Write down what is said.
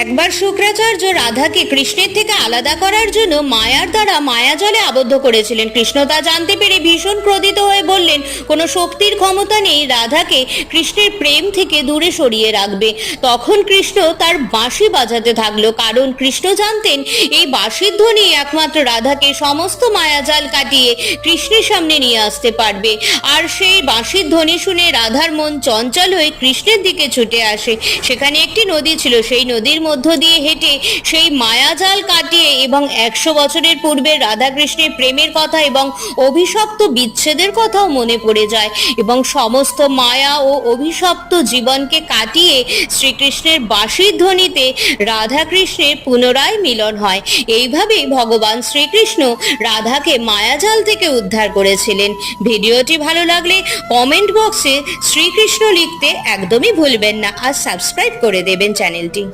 একবার শুক্রাচার্য রাধাকে কৃষ্ণের থেকে আলাদা করার জন্য মায়ার দ্বারা মায়াজলে আবদ্ধ করেছিলেন। কৃষ্ণ তা জানতে পেরে ভীষণ ক্রোধিত হয়ে বললেন, কোনো শক্তির ক্ষমতা নেই রাধাকে কৃষ্ণের প্রেম থেকে দূরে সরিয়ে রাখবে। তখন কৃষ্ণ তার বাঁশি বাজাতে থাকলো, কারণ কৃষ্ণ জানতেন এই বাঁশির ধ্বনি একমাত্র রাধাকে সমস্ত মায়াজাল কাটিয়ে কৃষ্ণের সামনে নিয়ে আসতে পারবে। আর সেই বাঁশির ধ্বনি শুনে রাধার মন চঞ্চল হয়ে কৃষ্ণের দিকে ছুটে আসে। সেখানে একটি নদী ছিল, সেই নদীর মধ্য দিয়ে হেঁটে সেই মায়াজাল কাটিয়ে এবং 100 বছরের পূর্বে রাধা কৃষ্ণের প্রেমের কথা এবং অভিশপ্ত বিচ্ছেদের কথাও মনে পড়ে যায় এবং সমস্ত মায়া ও অভিশপ্ত জীবনকে কাটিয়ে শ্রীকৃষ্ণের বাঁশির ধ্বনিতে রাধা কৃষ্ণের পুনরায় মিলন হয়। এইভাবেই ভগবান শ্রীকৃষ্ণ রাধাকে মায়াজাল থেকে উদ্ধার করেছিলেন। ভিডিওটি ভালো লাগলে কমেন্ট বক্সে শ্রীকৃষ্ণ লিখতে একদমই ভুলবেন না আর সাবস্ক্রাইব করে দেবেন চ্যানেলটি।